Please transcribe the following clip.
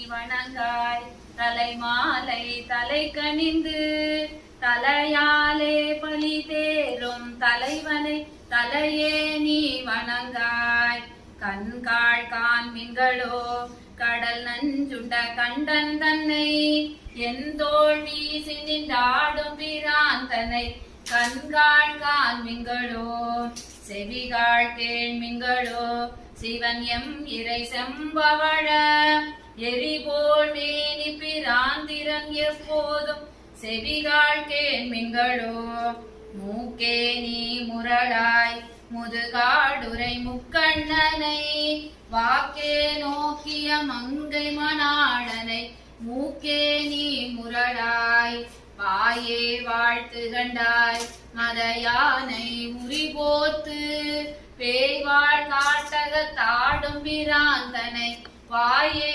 வணங்காய் தலைமாலை தலை கணிந்து தலையாலே பலி தேரும் தலைவனை தலையே நீ வணங்காய் கண்காள் காண்மின்களோ கடல் நஞ்சுண்ட கண்டன் தன்னை என் தோல் வீசி நின்றாடும் பிரான் தன்னை கண்காள் காண்மின்களோ செவிகாள் கேள்மின்களோ சிவன் எம் இறை செம்பவழ எரிபோல் மேனி பிராந்திரன் எப்போதும் செவிகாள் கேள்மின்களோ மூக்கே நீ முரளாய் முதுகாடுரை முக்கண்ணனை வாக்கே நோக்கிய மங்கை மணாளனை மூக்கே நீ முரளாய் வாயே வாழ்த்து கண்டாய் மதயானை உரிபோத்து பேய்வாழ் காட்டகத்தாடும் பிராந்தனை வாயே